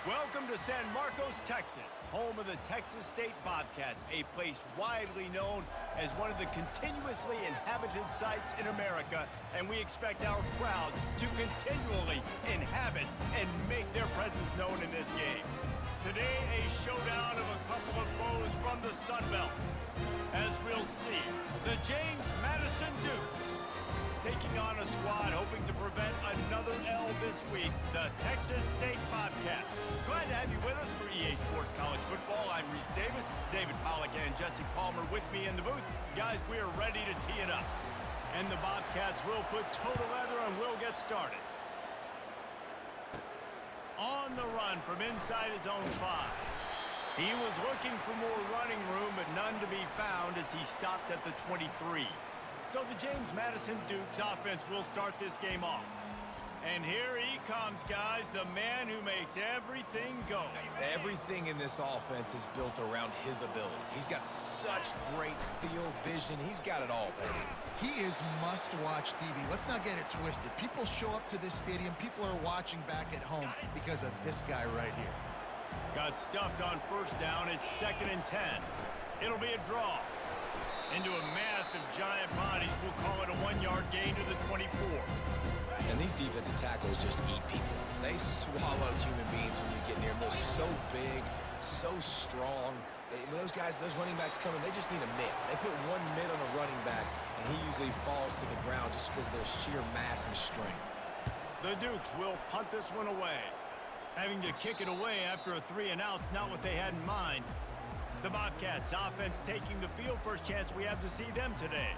Welcome to San Marcos, Texas, home of the Texas State Bobcats, a place widely known as one of the continuously inhabited sites in America, and we expect our crowd to continually inhabit and make their presence known in this game. Today, a showdown of a couple of foes from the Sun Belt. As we'll see, the James Madison Dukes taking on a squad hoping to prevent another L this week, the Texas State Bobcats. Glad to have you with us for EA Sports College Football. I'm Reese Davis, David Pollack and Jesse Palmer with me in the booth. Guys, we are ready to tee it up. And the Bobcats will put total leather and we'll get started. On the run from inside his own 5. He was looking for more running room, but none to be found as he stopped at the 23. So the James Madison Dukes offense will start this game off. And here he comes, guys, the man who makes everything go. Everything in this offense is built around his ability. He's got such great field vision. He's got it all, baby. He is must-watch TV. Let's not get it twisted. People show up to this stadium. People are watching back at home because of this guy right here. Got stuffed on first down. It's 2nd and 10. It'll be a draw. Into a massive giant bodies, we'll call it a 1-yard gain to the 24. And these defensive tackles just eat people. They swallow human beings when you get near them. They're so big, so strong. When those guys, those running backs come in, they just need a mid. They put one mid on a running back, and he usually falls to the ground just because of their sheer mass and strength. The Dukes will punt this one away. Having to kick it away after a 3-and-out's not what they had in mind. The Bobcats offense taking the field. First chance we have to see them today.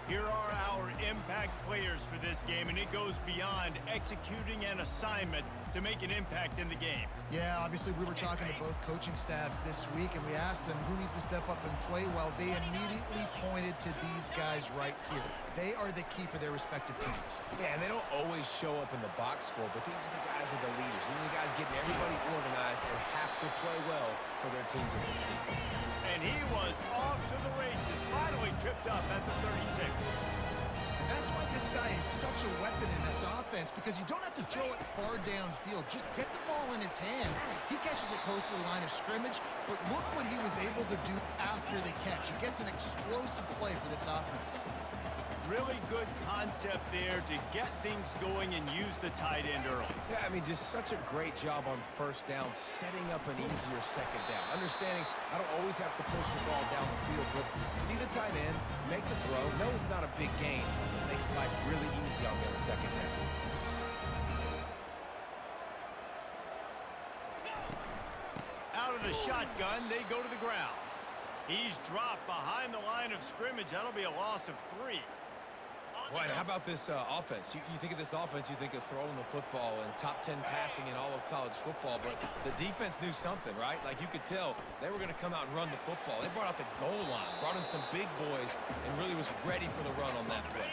Here are our impact players for this game, and it goes beyond executing an assignment to make an impact in the game. Yeah, obviously we were talking to both coaching staffs this week, and we asked them who needs to step up and play well. They immediately pointed to these guys right here. They are the key for their respective teams. Yeah, and they don't always show up in the box score, but these are the guys that are the leaders. These are the guys getting everybody organized and have to play well for their team to succeed. And he was off to the races, finally tripped up at the 36. And that's why this guy is such a weapon in this offense, because you don't have to throw it far downfield. Just get the ball in his hands. He catches it close to the line of scrimmage, but look what he was able to do after the catch. He gets an explosive play for this offense. Really good concept there to get things going and use the tight end early. Yeah, I mean, just such a great job on first down, setting up an easier second down. Understanding I don't always have to push the ball down the field, but see the tight end, make the throw. No, it's not a big gain. It makes life really easy on me on second down. Out of the shotgun, they go to the ground. He's dropped behind the line of scrimmage. That'll be a loss of 3. Boy, how about this offense? You think of this offense, you think of throwing the football and top 10 passing in all of college football, but the defense knew something, right? Like you could tell they were going to come out and run the football. They brought out the goal line, brought in some big boys, and really was ready for the run on that play.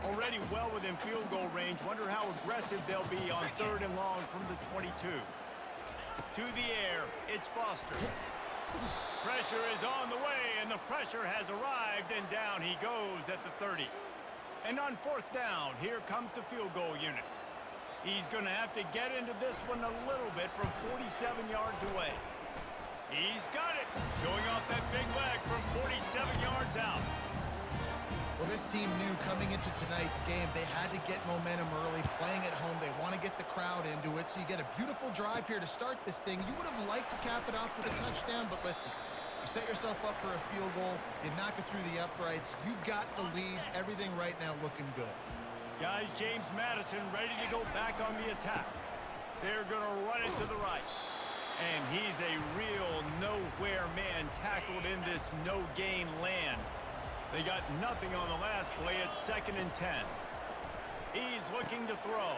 Already well within field goal range. Wonder how aggressive they'll be on 3rd and long from the 22. To the air, it's Foster. Pressure is on the way, and the pressure has arrived, and down he goes at the 30. And on 4th down, here comes the field goal unit. He's going to have to get into this one a little bit from 47 yards away. He's got it, showing off that big leg from 47 yards out. Well, this team knew coming into tonight's game they had to get momentum early, playing at home. They want to get the crowd into it, so you get a beautiful drive here to start this thing. You would have liked to cap it off with a touchdown, but listen, you set yourself up for a field goal, you knock it through the uprights, you've got the lead, everything right now looking good. Guys, James Madison ready to go back on the attack. They're going to run it to the right. And he's a real nowhere man tackled in this no-gain land. They got nothing on the last play. It's 2nd and 10. He's looking to throw.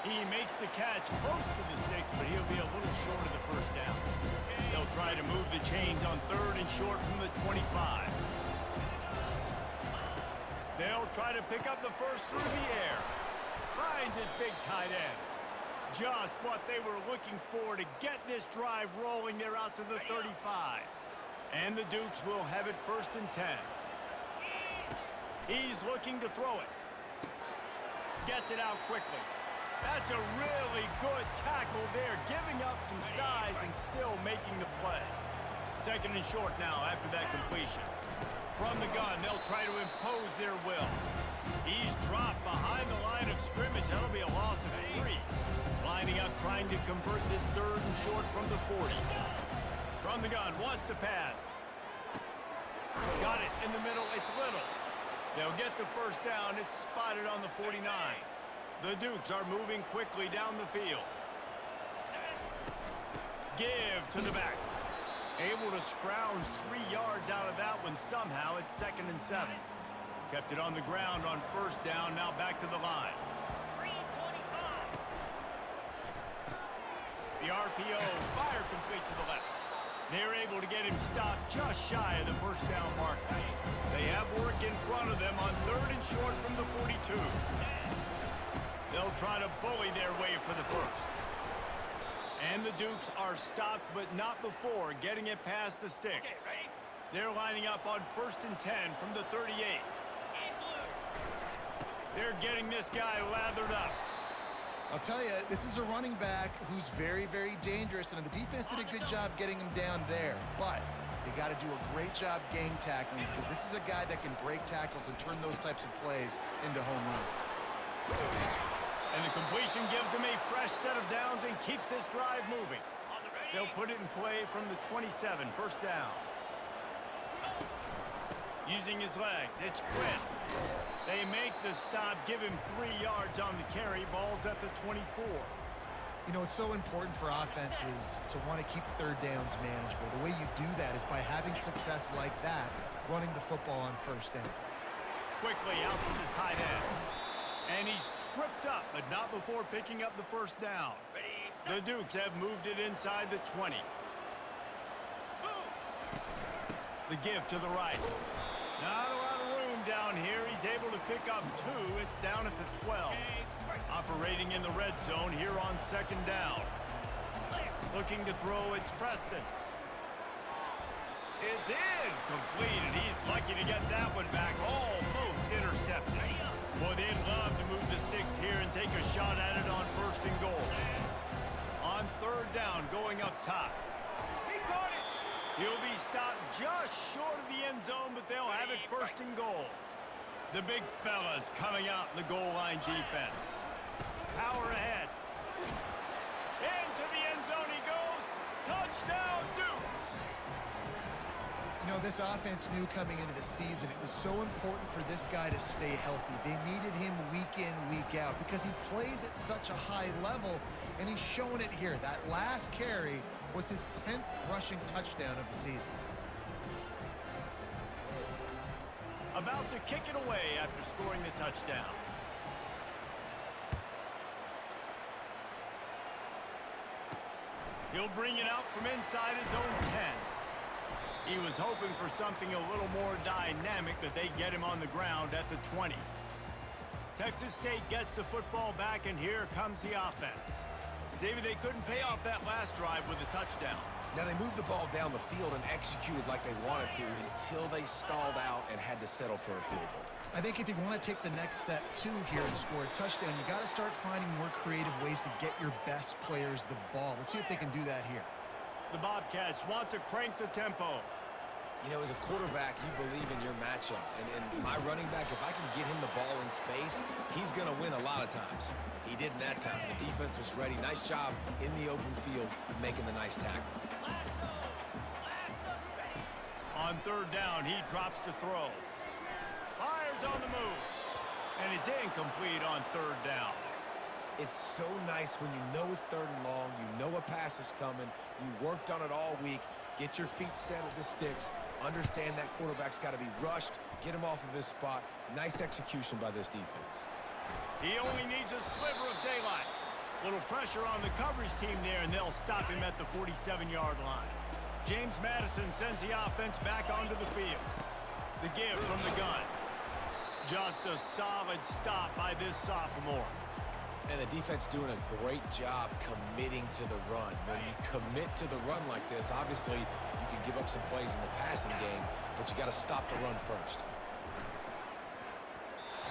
He makes the catch close to the sticks, but he'll be a little short of the first down. They'll try to move the chains on 3rd and short from the 25. They'll try to pick up the first through the air. Finds his big tight end. Just what they were looking for to get this drive rolling. They're out to the 35. And the Dukes will have it 1st and 10. He's looking to throw it. Gets it out quickly. That's a really good tackle there, giving up some size and still making the play. 2nd and short now after that completion. From the gun, they'll try to impose their will. He's dropped behind the line of scrimmage. That'll be a loss of 3. Lining up, trying to convert this 3rd and short from the 40. From the gun, wants to pass. Got it in the middle. It's Little. They'll get the 1st down. It's spotted on the 49. The Dukes are moving quickly down the field. Give to the back. Able to scrounge 3 yards out of that one somehow. It's 2nd and 7. Kept it on the ground on 1st down. Now back to the line. The RPO, fire complete to the left. They're able to get him stopped just shy of the 1st down mark. They have work in front of them on 3rd and short from the 42. They'll try to bully their way for the 1st. And the Dukes are stopped, but not before getting it past the sticks. They're lining up on 1st and 10 from the 38. They're getting this guy lathered up. I'll tell you, this is a running back who's very, very dangerous, and the defense did a good job getting him down there. But you got to do a great job gang tackling, because this is a guy that can break tackles and turn those types of plays into home runs. And the completion gives him a fresh set of downs and keeps this drive moving. They'll put it in play from the 27, 1st down. Using his legs, it's Quinn. They make the stop, give him 3 yards on the carry. Ball's at the 24. You know, it's so important for offenses to want to keep 3rd downs manageable. The way you do that is by having success like that, running the football on 1st down. Quickly out to the tight end. And he's tripped up, but not before picking up the 1st down. The Dukes have moved it inside the 20. The give to the right. Not a lot of room down here. He's able to pick up 2. It's down at the 12. Operating in the red zone here on 2nd down. Looking to throw, it's Preston. It's incomplete, and he's lucky to get that one back. Almost intercepted. Boy, they'd love to move the sticks here and take a shot at it on 1st and goal. On 3rd down, going up top. He caught it. He'll be stopped just short of the end zone, but they'll have it 1st and goal. The big fellas coming out in the goal line defense. Power ahead. Into the end zone he goes. Touchdown, Dukes. You know, this offense knew coming into the season it was so important for this guy to stay healthy. They needed him week in, week out, because he plays at such a high level, and he's showing it here. That last carry was his 10th rushing touchdown of the season. About to kick it away after scoring the touchdown. He'll bring it out from inside his own 10. He was hoping for something a little more dynamic, but they get him on the ground at the 20. Texas State gets the football back, and here comes the offense. David, they couldn't pay off that last drive with a touchdown. Now, they moved the ball down the field and executed like they wanted to until they stalled out and had to settle for a field goal. I think if you want to take the next step, too, here and score a touchdown, you got to start finding more creative ways to get your best players the ball. Let's see if they can do that here. The Bobcats want to crank the tempo. You know, as a quarterback, you believe in your matchup. And my running back, if I can get him the ball in space, he's going to win a lot of times. He did in that time. The defense was ready. Nice job in the open field making the nice tackle. On 3rd down, he drops to throw. Fires on the move. And it's incomplete on 3rd down. It's so nice when you know it's 3rd and long, you know a pass is coming, you worked on it all week, get your feet set at the sticks, understand that quarterback's got to be rushed, get him off of his spot. Nice execution by this defense. He only needs a sliver of daylight. Little pressure on the coverage team there, and they'll stop him at the 47-yard line. James Madison sends the offense back onto the field. The give from the gun. Just a solid stop by this sophomore. And the defense doing a great job committing to the run. When you commit to the run like this, obviously you can give up some plays in the passing game, but you got to stop the run first.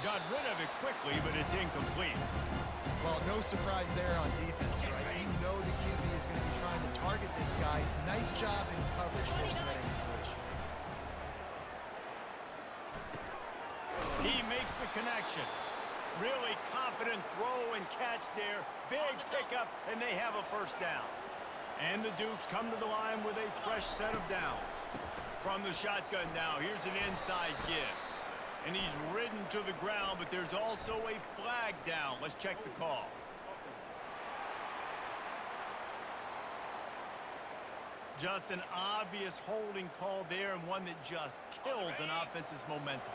Got rid of it quickly, but it's incomplete. Well, no surprise there on defense, right? You know the QB is going to be trying to target this guy. Nice job in coverage forcing that incompletion. He makes the connection. Really confident throw and catch there. Big pickup, and they have a first down. And the Dukes come to the line with a fresh set of downs. From the shotgun now, here's an inside give. And he's ridden to the ground, but there's also a flag down. Let's check the call. Just an obvious holding call there, and one that just kills an offense's momentum.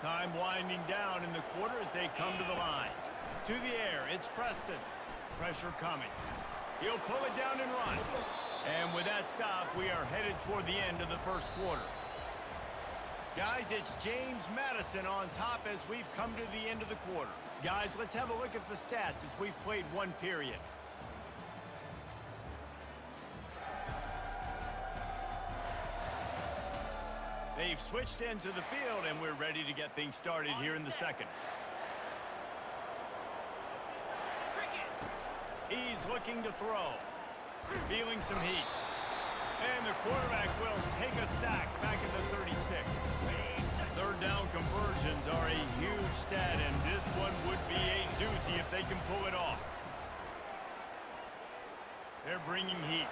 Time winding down in the quarter as they come to the line. To the air, it's Preston. Pressure coming. He'll pull it down and run. And with that stop, we are headed toward the end of the first quarter. Guys, it's James Madison on top as we've come to the end of the quarter. Guys, let's have a look at the stats as we've played one period. They've switched into the field, and we're ready to get things started here in the second. He's looking to throw. Feeling some heat. And the quarterback will take a sack back at the 36. Third down conversions are a huge stat, and this one would be a doozy if they can pull it off. They're bringing heat.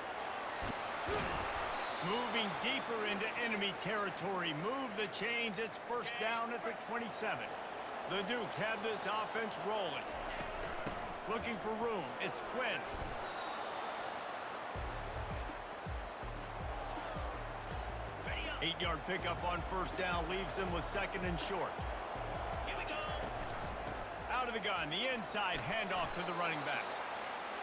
Moving deeper into enemy territory. Move the chains. It's first down at the 27. The Dukes have this offense rolling. Looking for room. It's Quinn. Eight-yard pickup on first down leaves them with second and short. Here we go. Out of the gun. The inside handoff to the running back.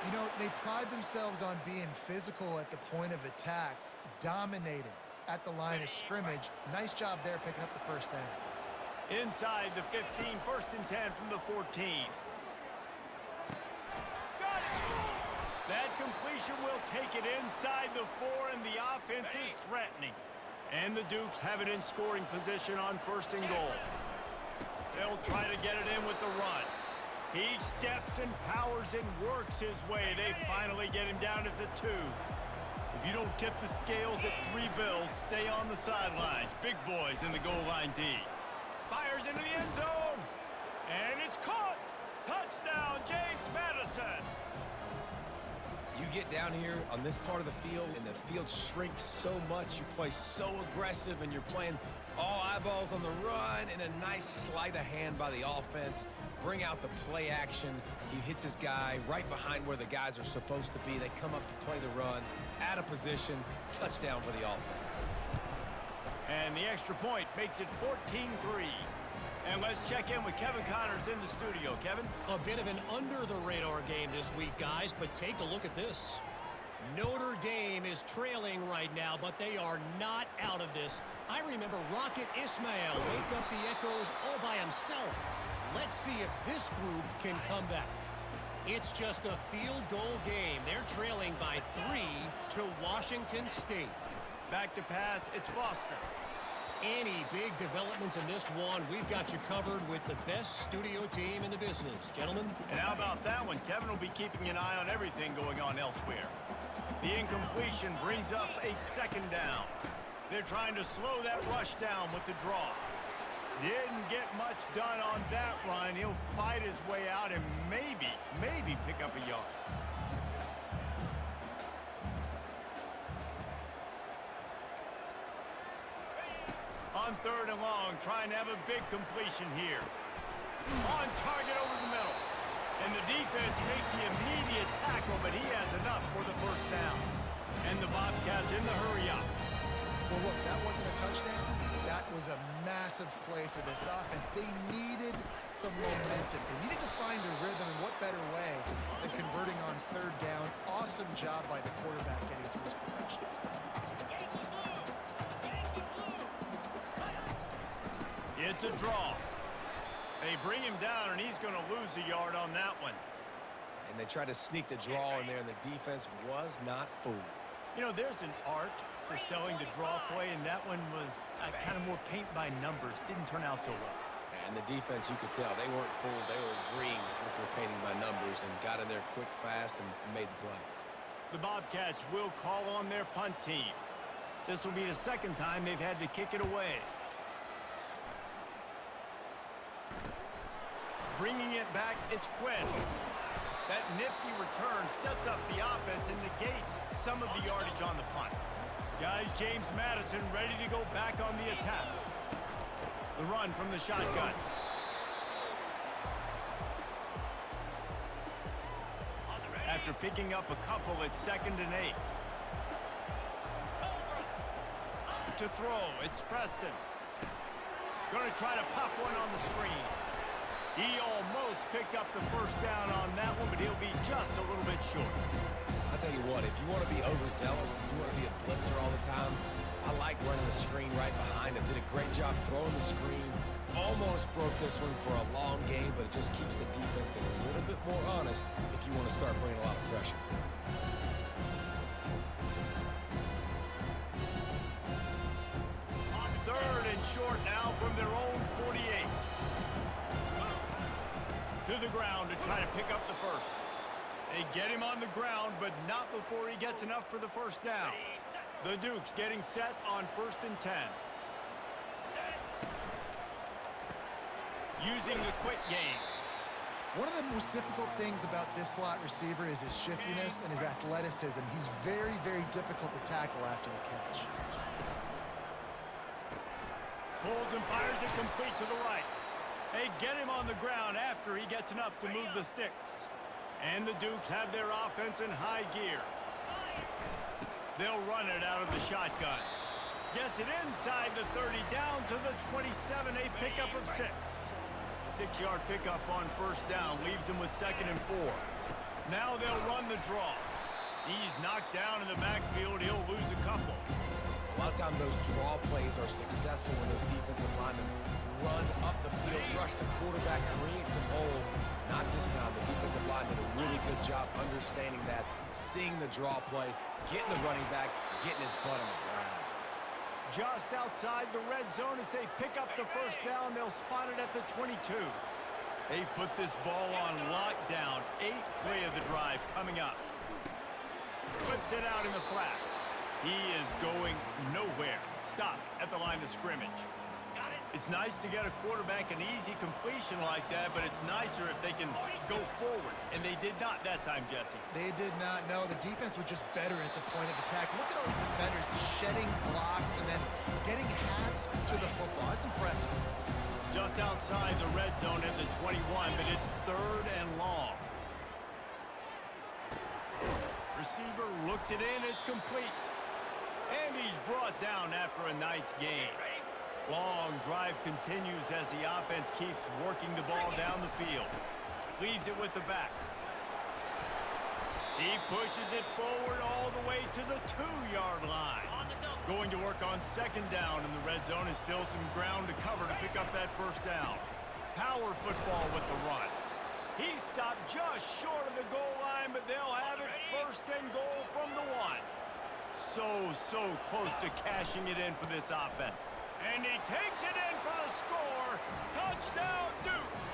You know, they pride themselves on being physical at the point of attack, dominating at the line of scrimmage. Nice job there picking up the first down. Inside the 15, first and 10 from the 14. Got it! That completion will take it inside the 4, and the offense is threatening. And the Dukes have it in scoring position on first and goal. They'll try to get it in with the run. He steps and powers and works his way. They finally get him down at the 2. If you don't tip the scales at 3 bills, stay on the sidelines. Big boys in the goal line D. Fires into the end zone. And it's caught. Touchdown, James Madison. You get down here on this part of the field, and the field shrinks so much. You play so aggressive, and you're playing all eyeballs on the run, and a nice sleight of hand by the offense. Bring out the play action. He hits his guy right behind where the guys are supposed to be. They come up to play the run, out of position, touchdown for the offense. And the extra point makes it 14-3. And let's check in with Kevin Connors in the studio. Kevin? A bit of an under-the-radar game this week, guys, but take a look at this. Notre Dame is trailing right now, but they are not out of this. I remember Rocket Ismail wake up the echoes all by himself. Let's see if this group can come back. It's just a field goal game. They're trailing by 3 to Washington State. Back to pass, it's Foster. Any big developments in this one, we've got you covered with the best studio team in the business. Gentlemen? And how about that one? Kevin will be keeping an eye on everything going on elsewhere. The incompletion brings up a second down. They're trying to slow that rush down with the draw. Didn't get much done on that run. He'll fight his way out and maybe pick up a yard. On third and long, trying to have a big completion here. On target over the middle. And the defense makes the immediate tackle, but he has enough for the first down. And the Bobcats in the hurry-up. Well, look, that wasn't a touchdown. That was a massive play for this offense. They needed some momentum. They needed to find a rhythm, and what better way than converting on third down. Awesome job by the quarterback getting through his progression. It's a draw. They bring him down, and he's going to lose a yard on that one. And they tried to sneak the draw in there, and the defense was not fooled. You know, there's an art to selling the draw play, and that one was kind of more paint by numbers. Didn't turn out so well. And the defense, you could tell, they weren't fooled. They were agreeing with your painting by numbers and got in there quick, fast, and made the play. The Bobcats will call on their punt team. This will be the second time they've had to kick it away. Bringing it back, it's Quinn. That nifty return sets up the offense and negates some of the yardage on the punt. Guys, James Madison ready to go back on the attack. The run from the shotgun. After picking up a couple, it's 2nd and 8. To throw, it's Preston. Going to try to pop one on the screen. He almost picked up the first down on that one, but he'll be just a little bit short. I'll tell you what, if you want to be overzealous, you want to be a blitzer all the time, I like running the screen right behind him. Did a great job throwing the screen. Almost broke this one for a long game, but it just keeps the defense a little bit more honest if you want to start bringing a lot of pressure. Third and short now from their own 48. To the ground to try to pick up the first. They get him on the ground, but not before he gets enough for the first down. The Dukes getting set on 1st and 10. Using the quick game. One of the most difficult things about this slot receiver is his shiftiness and his athleticism. He's very, very difficult to tackle after the catch. Pulls and fires it complete to the right. They get him on the ground after he gets enough to move the sticks. And the Dukes have their offense in high gear. They'll run it out of the shotgun. Gets it inside the 30, down to the 27, a pickup of 6. 6-yard pickup on first down, leaves them with 2nd and 4. Now they'll run the draw. He's knocked down in the backfield. He'll lose a couple. A lot of times those draw plays are successful when those defensive linemen run up the field, rush the quarterback, create some holes. Not this time. The defensive line did a really good job understanding that, seeing the draw play, getting the running back, getting his butt on the ground. Just outside the red zone as they pick up the first down. They'll spot it at the 22. They've put this ball on lockdown. 8th play of the drive coming up. Whips it out in the flat. He is going nowhere. Stop at the line of scrimmage. It's nice to get a quarterback an easy completion like that, but it's nicer if they can go forward. And they did not that time, Jesse. They did not. No, the defense was just better at the point of attack. Look at all these defenders, the shedding blocks and then getting hats to the football. It's impressive. Just outside the red zone at the 21, but it's 3rd and long. Receiver looks it in. It's complete. And he's brought down after a nice gain. Long drive continues as the offense keeps working the ball down the field. Leaves it with the back. He pushes it forward all the way to the 2-yard line. Going to work on 2nd down in the red zone is still some ground to cover to pick up that first down. Power football with the run. He stopped just short of the goal line, but they'll have it 1st and goal from the 1. So close to cashing it in for this offense. And he takes it in for the score. Touchdown, Dukes.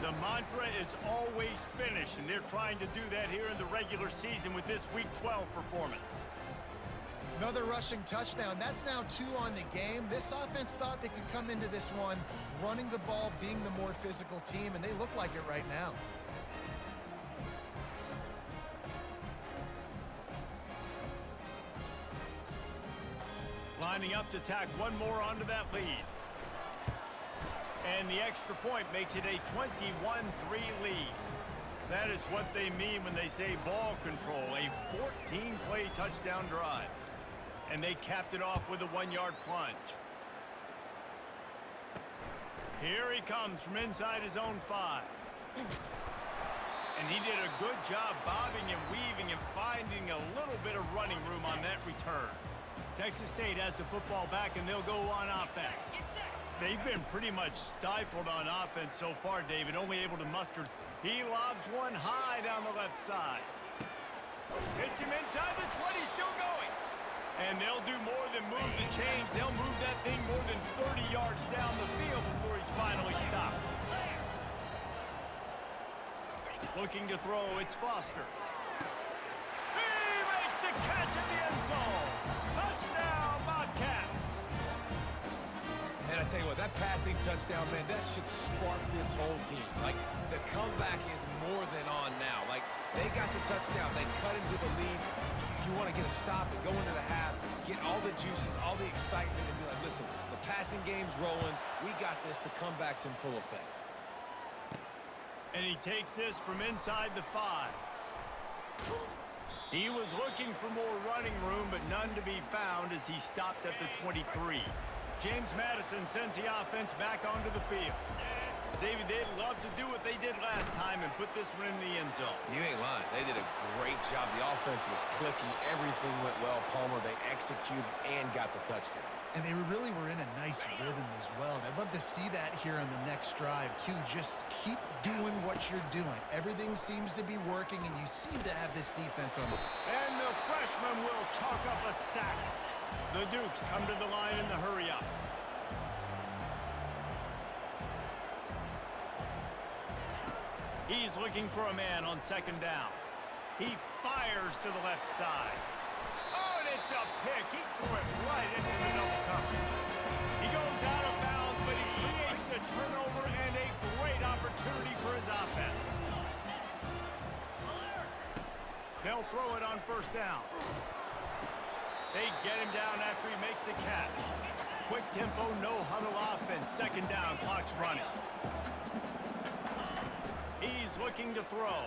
The mantra is always finish, and they're trying to do that here in the regular season with this Week 12 performance. Another rushing touchdown. That's now 2 on the game. This offense thought they could come into this one running the ball, being the more physical team, and they look like it right now. Lining up to tack one more onto that lead. And the extra point makes it a 21-3 lead. That is what they mean when they say ball control, a 14-play touchdown drive. And they capped it off with a 1-yard plunge. Here he comes from inside his own 5. And he did a good job bobbing and weaving and finding a little bit of running room on that return. Texas State has the football back, and they'll go on offense. They've been pretty much stifled on offense so far, David, only able to muster. He lobs one high down the left side. Hits him inside the 20, still going. And they'll do more than move the chains. They'll move that thing more than 30 yards down the field before he's finally stopped. Looking to throw, it's Foster. He makes the catch in the end zone. Touchdown, Bobcats. And I tell you what, that passing touchdown, man, that should spark this whole team. Like, the comeback is more than on now. Like, they got the touchdown. They cut into the lead. You want to get a stop and go into the half, get all the juices, all the excitement, and be like, listen, the passing game's rolling. We got this. The comeback's in full effect. And he takes this from inside the 5. He was looking for more running room, but none to be found as he stopped at the 23. James Madison sends the offense back onto the field. David, they'd love to do what they did last time and put this one in the end zone. You ain't lying. They did a great job. The offense was clicking. Everything went well. Palmer, they executed and got the touchdown. And they really were in a nice rhythm as well. And I'd love to see that here on the next drive, too. Just keep doing what you're doing. Everything seems to be working, and you seem to have this defense on the... And the freshman will chalk up a sack. The Dukes come to the line in the hurry-up. He's looking for a man on second down. He fires to the left side. Oh, and it's a pick. He threw it right into the double coverage. He goes out of bounds, but he creates the turnover and a great opportunity for his offense. They'll throw it on first down. They get him down after he makes the catch. Quick tempo, no huddle offense. Second down, clock's running. He's looking to throw.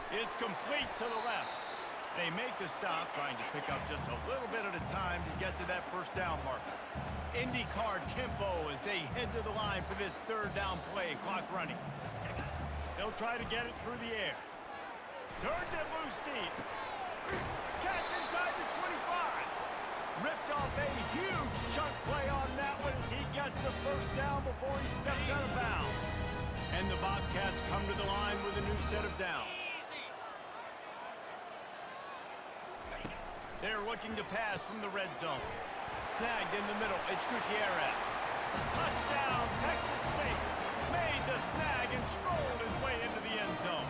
It's complete to the left. They make the stop, trying to pick up just a little bit at a time to get to that first down marker. IndyCar tempo as they head to the line for this third down play. Clock running. They'll try to get it through the air. Turns it loose deep. Catch inside the 25. Ripped off a huge chunk play on that one as he gets the first down before he steps out of bounds. And the Bobcats come to the line with a new set of downs. They're looking to pass from the red zone. Snagged in the middle, it's Gutierrez. Touchdown, Texas State. Made the snag and strolled his way into the end zone.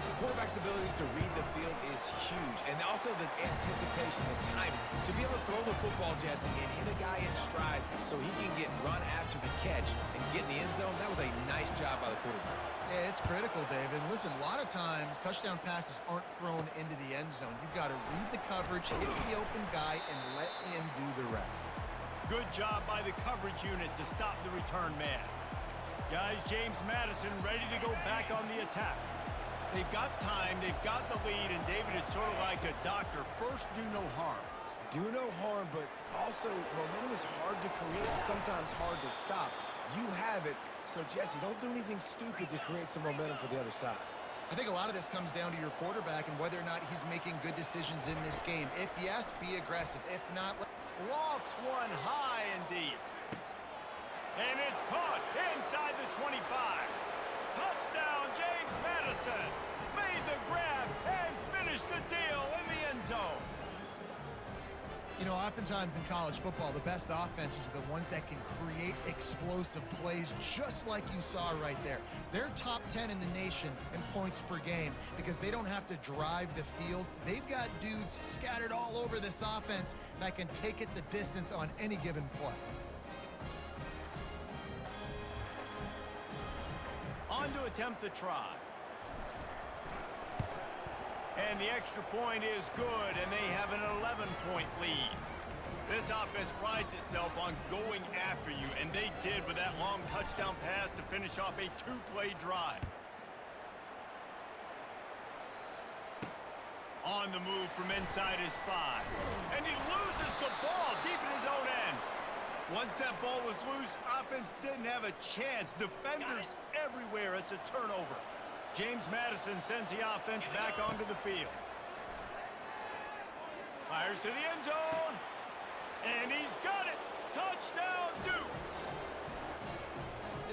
The quarterback's abilities to read the field is huge, and also the anticipation, the timing. To be able to throw the football, Jesse, and hit a guy in stride so he can get run after the catch and get in the end zone, that was a nice job by the quarterback. Yeah, it's critical, David. Listen, a lot of times, touchdown passes aren't thrown into the end zone. You've got to read the coverage, hit the open guy, and let him do the rest. Good job by the coverage unit to stop the return man. Guys, James Madison ready to go back on the attack. They've got time, they've got the lead, and David is sort of like a doctor. First, do no harm. Do no harm, but also momentum is hard to create and sometimes hard to stop. You have it, so Jesse, don't do anything stupid to create some momentum for the other side. I think a lot of this comes down to your quarterback and whether or not he's making good decisions in this game. If yes, be aggressive. If not... Lofts one high and deep. And it's caught inside the 25. Touchdown, James Madison. Made the grab and finished the deal in the end zone. You know, oftentimes in college football, the best offenses are the ones that can create explosive plays just like you saw right there. They're top 10 in the nation in points per game because they don't have to drive the field. They've got dudes scattered all over this offense that can take it the distance on any given play. On to attempt the try. And the extra point is good, and they have an 11-point lead. This offense prides itself on going after you, and they did with that long touchdown pass to finish off a two-play drive. On the move from inside his 5. And he loses the ball deep in his own end. Once that ball was loose, offense didn't have a chance. Defenders everywhere. It's a turnover. James Madison sends the offense back onto the field. Fires to the end zone. And he's got it. Touchdown, Dukes.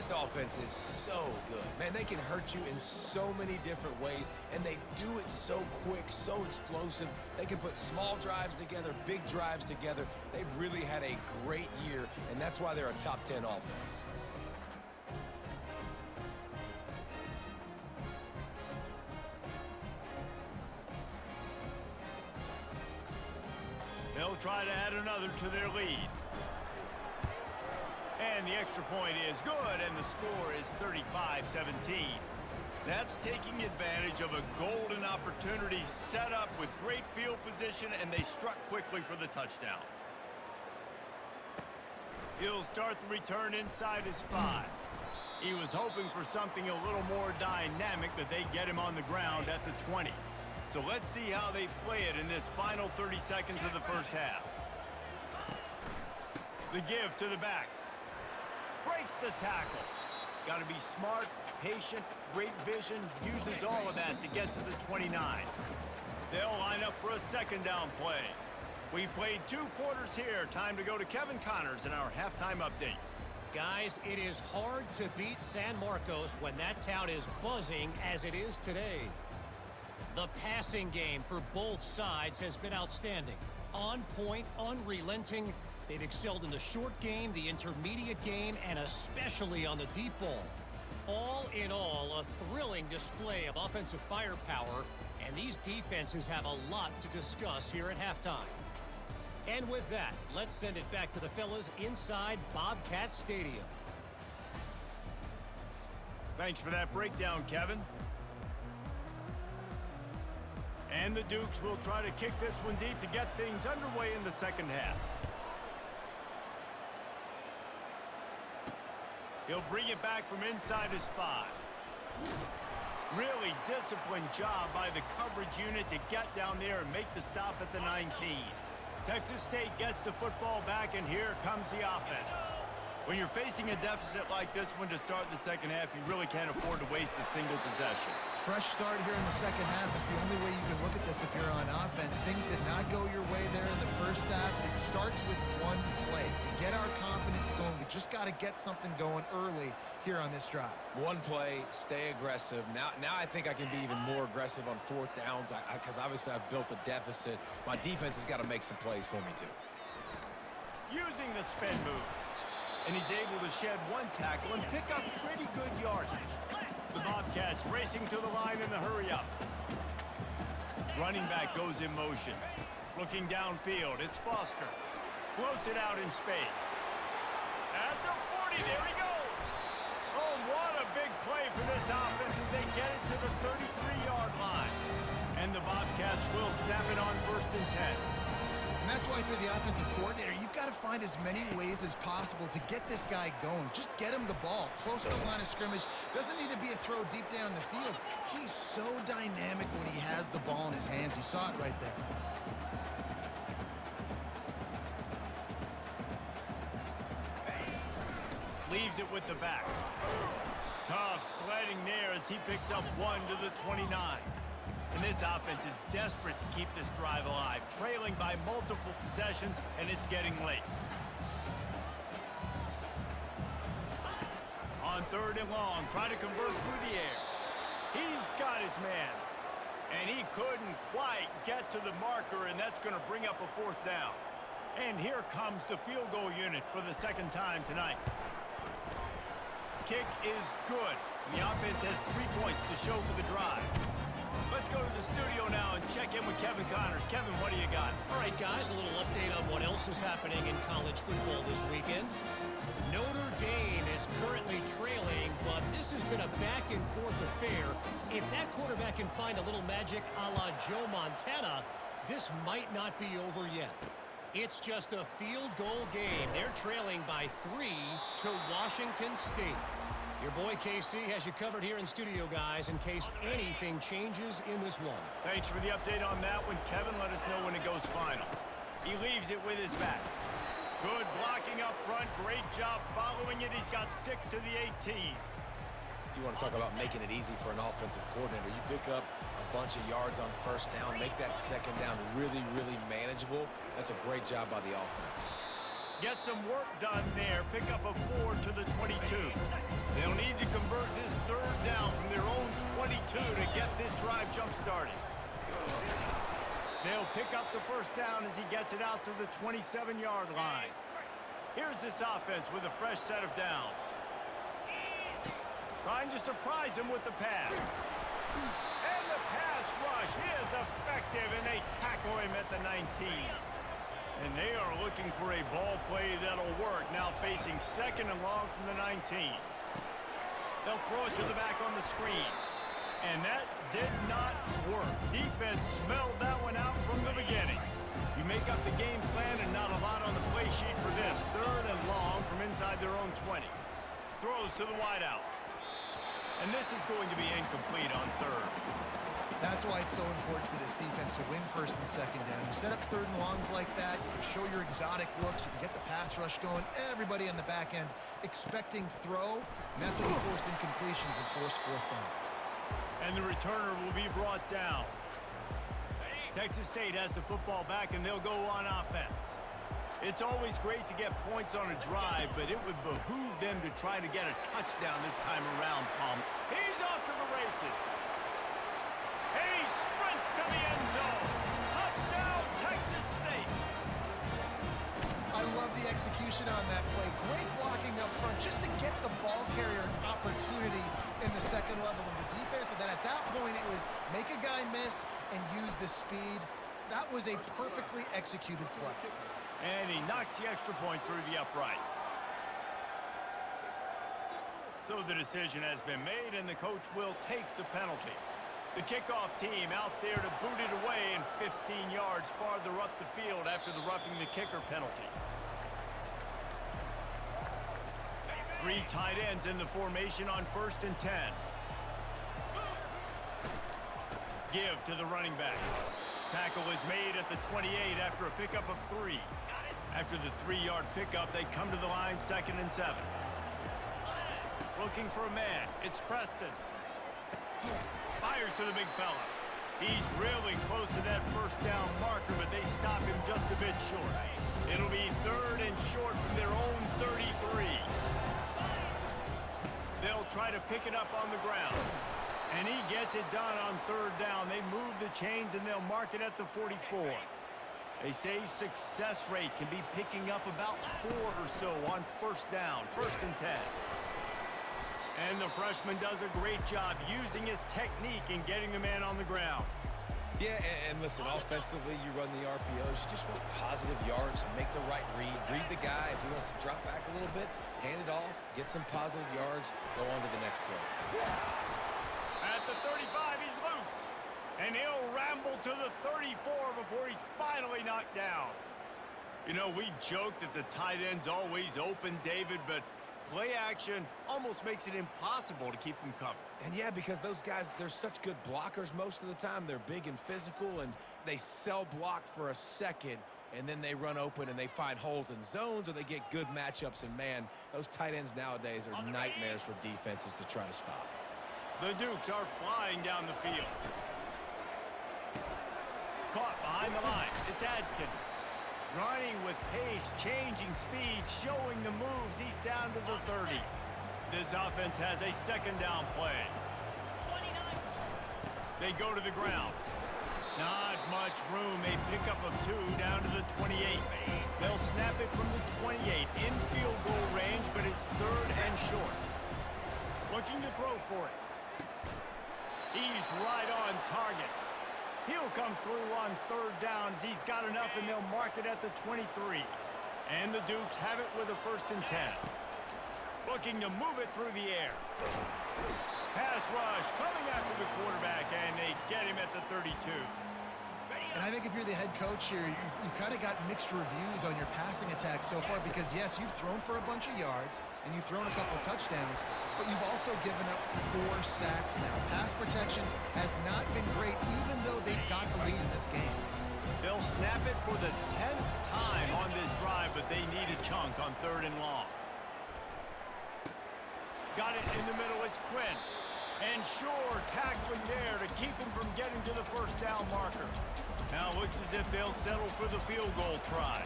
This offense is so good. Man, they can hurt you in so many different ways, and they do it so quick, so explosive. They can put small drives together, big drives together. They've really had a great year, and that's why they're a top 10 offense. They'll try to add another to their lead. And the extra point is good, and the score is 35-17. That's taking advantage of a golden opportunity set up with great field position, and they struck quickly for the touchdown. He'll start the return inside his 5. He was hoping for something a little more dynamic, but they get him on the ground at the 20. So let's see how they play it in this final 30 seconds of the first half. The give to the back. Breaks the tackle. Got to be smart, patient, great vision, uses all of that to get to the 29. They'll line up for a second down play. We've played 2 quarters here. Time to go to Kevin Connors in our halftime update. Guys, it is hard to beat San Marcos when that town is buzzing as it is today. The passing game for both sides has been outstanding. On point, unrelenting. They've excelled in the short game, the intermediate game, and especially on the deep ball. All in all, a thrilling display of offensive firepower, and these defenses have a lot to discuss here at halftime. And with that, let's send it back to the fellas inside Bobcat Stadium. Thanks for that breakdown, Kevin. And the Dukes will try to kick this one deep to get things underway in the second half. He'll bring it back from inside his 5. Really disciplined job by the coverage unit to get down there and make the stop at the 19. Texas State gets the football back, and here comes the offense. When you're facing a deficit like this one to start the second half, you really can't afford to waste a single possession. Fresh start here in the second half is the only way you can look at this if you're on offense. Things did not go your way there in the first half. It starts with one play. To get our confidence going, we just got to get something going early here on this drive. One play, stay aggressive. Now I think I can be even more aggressive on 4th downs because obviously I've built a deficit. My defense has got to make some plays for me too. Using the spin move. And he's able to shed 1 tackle and pick up pretty good yardage. The Bobcats racing to the line in the hurry-up. Running back goes in motion. Looking downfield, it's Foster. Floats it out in space. At the 40, there he goes! Oh, what a big play for this offense as they get it to the 33-yard line. And the Bobcats will snap it on 1st and 10. And that's why, if you're the offensive coordinator, you've got to find as many ways as possible to get this guy going. Just get him the ball close to the line of scrimmage. Doesn't need to be a throw deep down the field. He's so dynamic when he has the ball in his hands. You saw it right there. Leaves it with the back. Tough sledding there as he picks up 1 to the 29. And this offense is desperate to keep this drive alive, trailing by multiple possessions, and it's getting late. On 3rd and long, try to convert through the air. He's got his man. And he couldn't quite get to the marker, and that's going to bring up a 4th down. And here comes the field goal unit for the 2nd time tonight. Kick is good. The offense has 3 points to show for the drive. Let's go to the studio now and check in with Kevin Connors. Kevin, what do you got? All right, guys, a little update on what else is happening in college football this weekend. Notre Dame is currently trailing, but this has been a back-and-forth affair. If that quarterback can find a little magic a la Joe Montana, this might not be over yet. It's just a field goal game. They're trailing by 3 to Washington State. Your boy KC has you covered here in studio, guys, in case anything changes in this one. Thanks for the update on that one, Kevin. Let us know when it goes final. He leaves it with his back. Good blocking up front. Great job following it. He's got 6 to the 18. You want to talk about making it easy for an offensive coordinator. You pick up a bunch of yards on 1st down, make that 2nd down really, really manageable. That's a great job by the offense. Get some work done there. Pick up a 4 to the 22. They'll need to convert this third down from their own 22 to get this drive jump-started. They'll pick up the first down as he gets it out to the 27-yard line. Here's this offense with a fresh set of downs. Trying to surprise him with the pass. And the pass rush is effective, and they tackle him at the 19. And they are looking for a ball play that'll work. Now facing second and long from the 19. They'll throw it to the back on the screen. And that did not work. Defense smelled that one out from the beginning. You make up the game plan and not a lot on the play sheet for this. Third and long from inside their own 20. Throws to the wideout. And this is going to be incomplete on third. That's why it's so important for this defense to win first and second down. You set up third and longs like that, you can show your exotic looks, you can get the pass rush going, everybody on the back end expecting throw, and that's how you force incompletions and force fourth downs. And the returner will be brought down. Texas State has the football back, and they'll go on offense. It's always great to get points on a drive, but it would behoove them to try to get a touchdown this time around, Palm. He's off to the races. And he sprints to the end zone. Touchdown, Texas State. I love the execution on that play. Great blocking up front just to get the ball carrier an opportunity in the second level of the defense. And then at that point, it was make a guy miss and use the speed. That was a perfectly executed play. And he knocks the extra point through the uprights. So the decision has been made, and the coach will take the penalty. The kickoff team out there to boot it away and 15 yards farther up the field after the roughing the kicker penalty. 3 tight ends in the formation on 1st and 10. Give to the running back. Tackle is made at the 28 after a pickup of 3. After the 3-yard pickup, they come to the line 2nd and 7. Looking for a man. It's Preston. Fires to the big fella. He's really close to that first down marker, but they stop him just a bit short. It'll be 3rd and short from their own 33. They'll try to pick it up on the ground. And he gets it done on 3rd down. They move the chains, and they'll mark it at the 44. They say success rate can be picking up about 4 or so on 1st down, 1st and 10. And the freshman does a great job using his technique and getting the man on the ground. Yeah, and listen, offensively, you run the RPOs. You just want positive yards, make the right read. Read the guy. If he wants to drop back a little bit, hand it off, get some positive yards, go on to the next play. At the 35, he's loose. And he'll ramble to the 34 before he's finally knocked down. You know, we joke that the tight end's always open, David, but play action almost makes it impossible to keep them covered. And yeah, because those guys, they're such good blockers most of the time. They're big and physical, and they sell block for a second, and then they run open and they find holes in zones, or they get good matchups. And man, those tight ends nowadays are nightmares for defenses to try to stop. The Dukes are flying down the field. Caught behind the line. It's Adkins. Running with pace, changing speed, showing the moves. He's down to the 30. This offense has a 2nd down play. They go to the ground. Not much room. A pickup of 2 down to the 28. They'll snap it from the 28. In field goal range, but it's 3rd and short. Looking to throw for it. He's right on target. He'll come through on 3rd down as he's got enough, and they'll mark it at the 23. And the Dukes have it with a 1st and 10. Looking to move it through the air. Pass rush coming after the quarterback, and they get him at the 32. And I think if you're the head coach here, you've kind of got mixed reviews on your passing attack so far because, yes, you've thrown for a bunch of yards and you've thrown a couple touchdowns, but you've also given up 4 sacks now. Pass protection has not been great, even though they've got the lead in this game. They'll snap it for the 10th time on this drive, but they need a chunk on 3rd and long. Got it in the middle. It's Quinn. And sure, tackling there to keep him from getting to the 1st down marker. Now it looks as if they'll settle for the field goal try.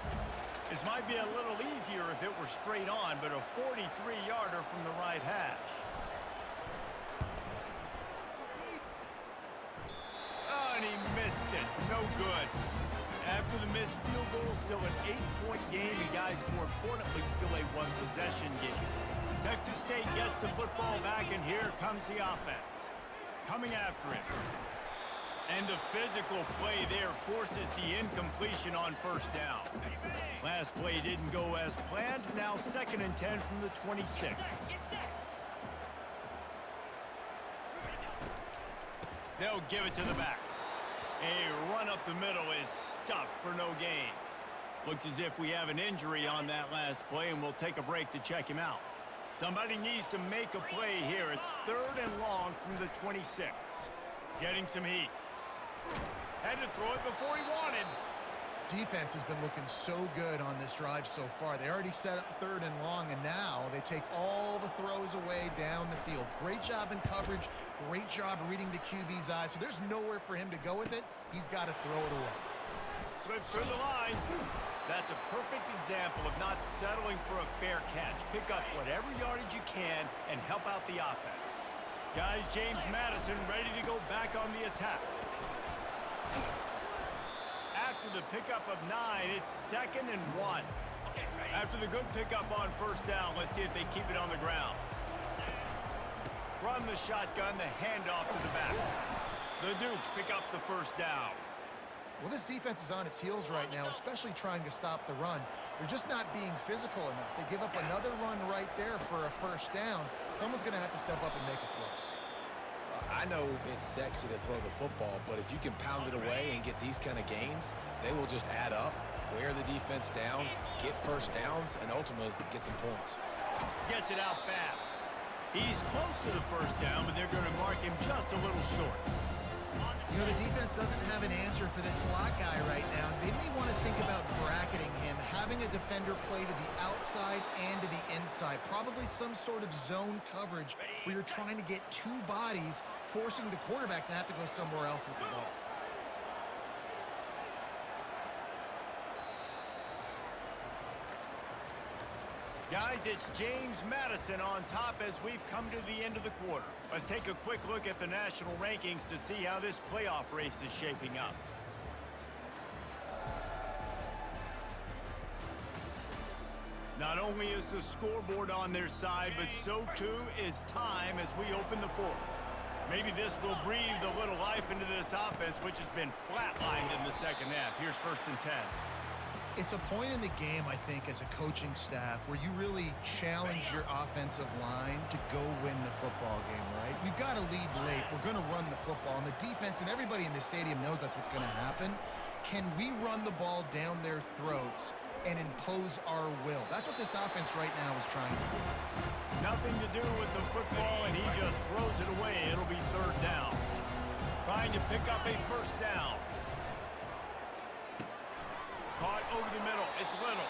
This might be a little easier if it were straight on, but a 43-yarder from the right hash. Oh, and he missed it. No good. After the missed field goal, still an 8-point game, and guys, more importantly, still a one-possession game. Texas State gets the football back, and here comes the offense. Coming after him. And the physical play there forces the incompletion on first down. Last play didn't go as planned. Now 2nd and 10 from the 26. They'll give it to the back. A run up the middle is stuffed for no gain. Looks as if we have an injury on that last play, and we'll take a break to check him out. Somebody needs to make a play here. It's 3rd and long from the 26. Getting some heat. Had to throw it before he wanted. Defense has been looking so good on this drive so far. They already set up 3rd and long, and now they take all the throws away down the field. Great job in coverage. Great job reading the QB's eyes. So there's nowhere for him to go with it. He's got to throw it away. Slips through the line. That's a perfect example of not settling for a fair catch. Pick up whatever yardage you can and help out the offense. Guys, James Madison ready to go back on the attack. After the pickup of 9, it's 2nd and 1. After the good pickup on first down, let's see if they keep it on the ground. From the shotgun, the handoff to the back. The Dukes pick up the first down. Well, this defense is on its heels right now, especially trying to stop the run. They're just not being physical enough. They give up another run right there for a first down. Someone's going to have to step up and make a play. I know it's sexy to throw the football, but if you can pound it away and get these kind of gains, they will just add up, wear the defense down, get first downs, and ultimately get some points. Gets it out fast. He's close to the first down, but they're going to mark him just a little short. You know, the defense doesn't have an answer for this slot guy right now. They may want to think about bracketing him, having a defender play to the outside and to the inside. Probably some sort of zone coverage where you're trying to get 2 bodies, forcing the quarterback to have to go somewhere else with the ball. Guys, it's James Madison on top as we've come to the end of the quarter. Let's take a quick look at the national rankings to see how this playoff race is shaping up. Not only is the scoreboard on their side, but so too is time as we open the 4th. Maybe this will breathe a little life into this offense, which has been flatlined in the second half. Here's 1st and 10. It's a point in the game, I think, as a coaching staff where you really challenge your offensive line to go win the football game, right? We've got to lead late. We're going to run the football. And the defense and everybody in the stadium knows that's what's going to happen. Can we run the ball down their throats and impose our will? That's what this offense right now is trying to do. Nothing to do with the football, and he just throws it away. It'll be 3rd down. Trying to pick up a first down. Caught over the middle. It's Little.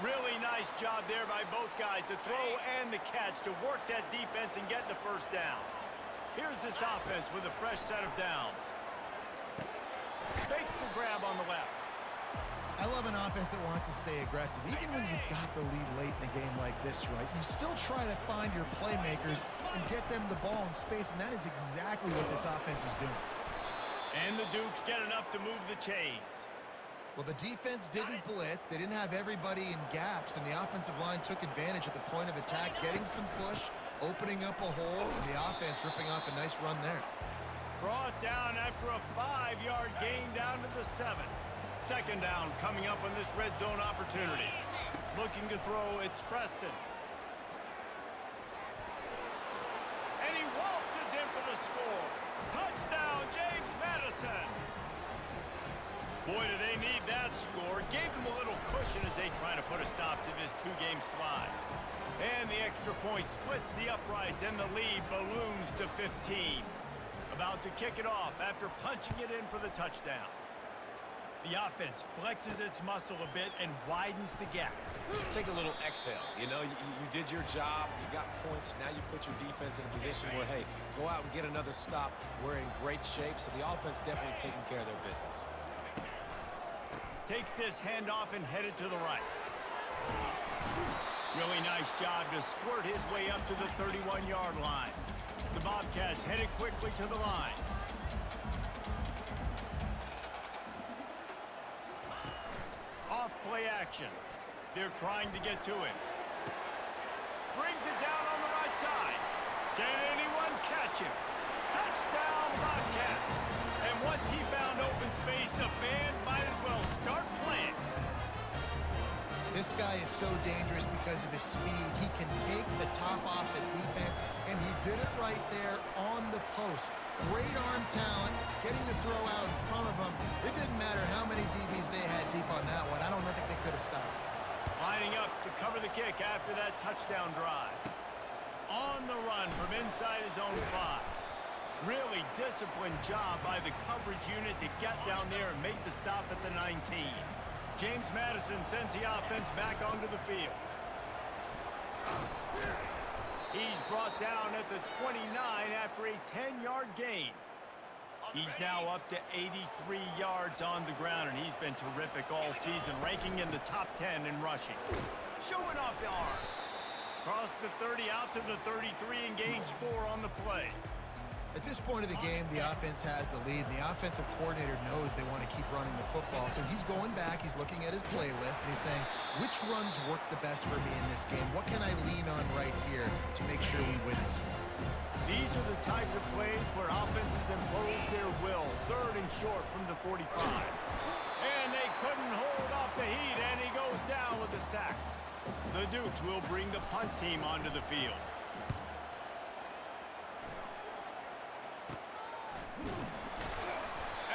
Really nice job there by both guys to throw and the catch to work that defense and get the first down. Here's this offense with a fresh set of downs. Fakes the grab on the left. I love an offense that wants to stay aggressive. Even when you've got the lead late in a game like this, right, you still try to find your playmakers and get them the ball in space, and that is exactly what this offense is doing. And the Dukes get enough to move the chains. Well, the defense didn't blitz. They didn't have everybody in gaps, and the offensive line took advantage at the point of attack, getting some push, opening up a hole, and the offense ripping off a nice run there. Brought down after a 5-yard gain down to the 7. 2nd down coming up on this red zone opportunity. Looking to throw, it's Preston. And he waltzes in for the score. Touchdown, James Madison. Boy, do they need that score. Gave them a little cushion as they try to put a stop to this 2-game slide. And the extra point splits the uprights, and the lead balloons to 15. About to kick it off after punching it in for the touchdown. The offense flexes its muscle a bit and widens the gap. Take a little exhale. You know, you did your job. You got points. Now you put your defense in a position where, hey, go out and get another stop. We're in great shape, so the offense definitely taking care of their business. Takes this handoff and headed to the right. Really nice job to squirt his way up to the 31-yard line. The Bobcats headed quickly to the line. Off play action. They're trying to get to it. Brings it down on the right side. Can anyone catch him? Touchdown, Bobcats. And once he found open space, the band might as well start playing. This guy is so dangerous because of his speed. He can take the top off the defense, and he did it right there on the post. Great arm talent, getting the throw out in front of him. It didn't matter how many DBs they had deep on that one. I don't think they could have stopped. Lining up to cover the kick after that touchdown drive. On the run from inside his own 5. Really disciplined job by the coverage unit to get down there and make the stop at the 19. James Madison sends the offense back onto the field. He's brought down at the 29 after a 10-yard gain. He's now up to 83 yards on the ground, and he's been terrific all season, ranking in the top 10 in rushing. Showing off the arms. Cross the 30 out to the 33 and gains 4 on the play. At this point of the game, the offense has the lead, and the offensive coordinator knows they want to keep running the football. So he's going back, he's looking at his playlist, and he's saying, which runs work the best for me in this game? What can I lean on right here to make sure we win this one? These are the types of plays where offenses impose their will. 3rd and short from the 45. And they couldn't hold off the heat, and he goes down with a sack. The Dukes will bring the punt team onto the field.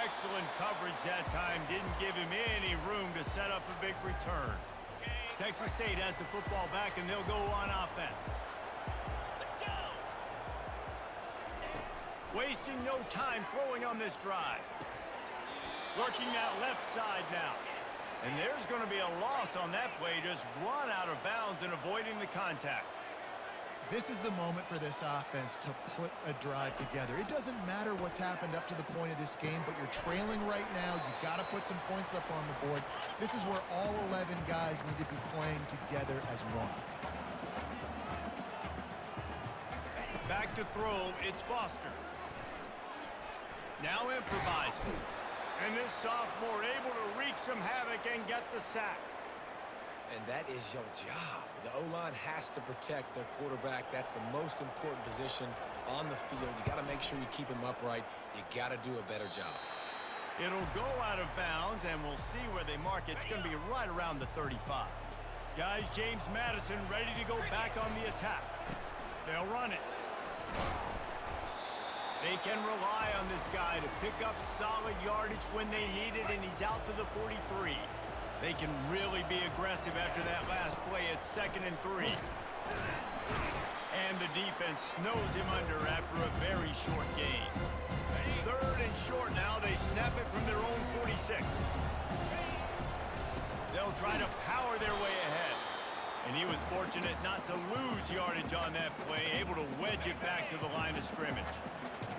Excellent coverage that time. Didn't give him any room to set up a big return. Texas State has the football back, and they'll go on offense. Wasting no time throwing on this drive. Working that left side now. And there's going to be a loss on that play. Just run out of bounds and avoiding the contact. This is the moment for this offense to put a drive together. It doesn't matter what's happened up to the point of this game, but you're trailing right now. You got to put some points up on the board. This is where all 11 guys need to be playing together as one. Back to throw, it's Foster. Now improvising. And this sophomore able to wreak some havoc and get the sack. And that is your job. The O-line has to protect their quarterback. That's the most important position on the field. You got to make sure you keep him upright. You got to do a better job. It'll go out of bounds, and we'll see where they mark it. It's going to be right around the 35. Guys, James Madison ready to go back on the attack. They'll run it. They can rely on this guy to pick up solid yardage when they need it, and he's out to the 43. They can really be aggressive after that last play. It's 2nd and 3. And the defense snows him under after a very short gain. 3rd and short now. They snap it from their own 46. They'll try to power their way ahead. And he was fortunate not to lose yardage on that play, able to wedge it back to the line of scrimmage.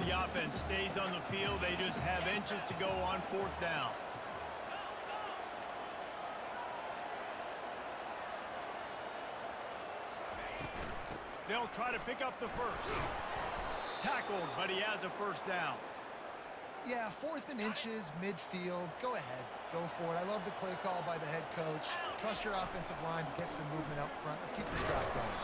The offense stays on the field. They just have inches to go on 4th down. They'll try to pick up the first. Tackled, but he has a 1st down. Yeah, 4th and inches, midfield. Go ahead. Go for it. I love the play call by the head coach. Trust your offensive line to get some movement up front. Let's keep this drive going.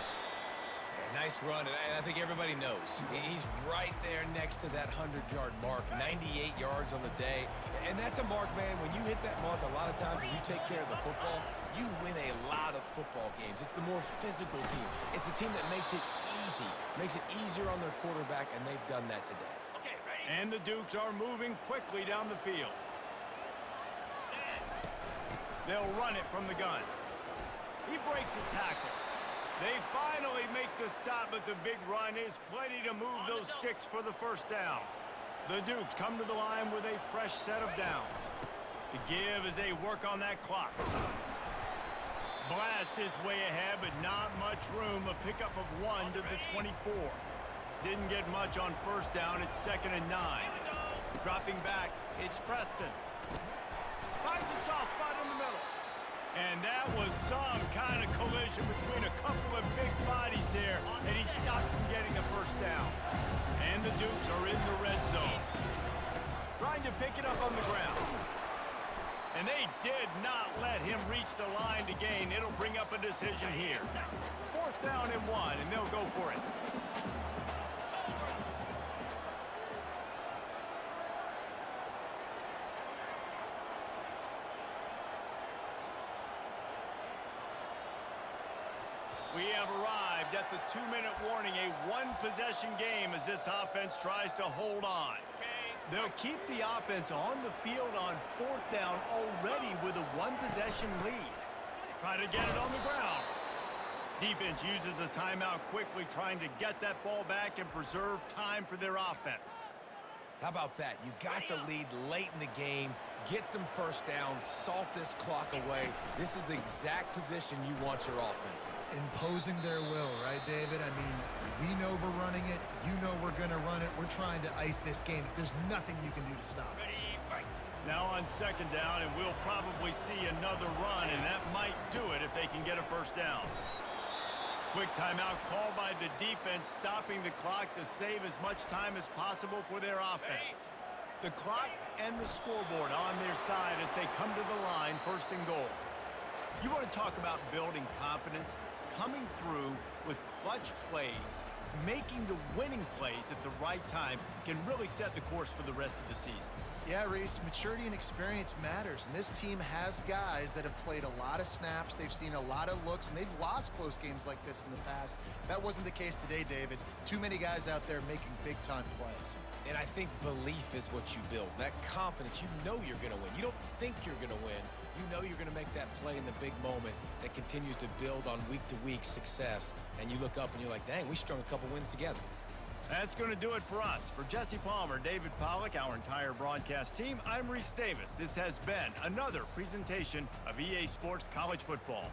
Yeah, nice run, and I think everybody knows. He's right there next to that 100-yard mark, 98 yards on the day. And that's a mark, man. When you hit that mark a lot of times and you take care of the football, you win a lot of football games. It's the more physical team. It's the team that makes it easy, makes it easier on their quarterback, and they've done that today. And the Dukes are moving quickly down the field. They'll run it from the gun. He breaks a tackle. They finally make the stop, but the big run is plenty to move those sticks for the 1st down. The Dukes come to the line with a fresh set of downs. The give as they work on that clock. Blast his way ahead, but not much room. A pickup of 1 to the 24. Didn't get much on 1st down. It's 2nd and 9. Dropping back, it's Preston. Finds a soft spot in the middle. And that was some kind of collision between a couple of big bodies there, and he stopped from getting the first down. And the Dukes are in the red zone. Trying to pick it up on the ground. And they did not let him reach the line to gain. It'll bring up a decision here. 4th down and 1, and they'll go for it. We have arrived at the 2-minute warning, a one-possession game as this offense tries to hold on. They'll keep the offense on the field on 4th down already with a one-possession lead. Try to get it on the ground. Defense uses a timeout quickly, trying to get that ball back and preserve time for their offense. How about that? You got the lead late in the game. Get some first downs. Salt this clock away. This is the exact position you want your offense in. Imposing their will, right, David? I mean, we know we're running it. You know we're going to run it. We're trying to ice this game. There's nothing you can do to stop it. Now on 2nd down, and we'll probably see another run, and that might do it if they can get a first down. Quick timeout called by the defense, stopping the clock to save as much time as possible for their offense. The clock and the scoreboard on their side as they come to the line, 1st and goal. You want to talk about building confidence? Coming through with clutch plays, making the winning plays at the right time can really set the course for the rest of the season. Yeah, Reese, maturity and experience matters, and this team has guys that have played a lot of snaps, they've seen a lot of looks, and they've lost close games like this in the past. That wasn't the case today, David. Too many guys out there making big-time plays. And I think belief is what you build. That confidence, you know you're going to win. You don't think you're going to win. You know you're going to make that play in the big moment that continues to build on week-to-week success. And you look up and you're like, dang, we strung a couple wins together. That's going to do it for us. For Jesse Palmer, David Pollack, our entire broadcast team, I'm Reese Davis. This has been another presentation of EA Sports College Football.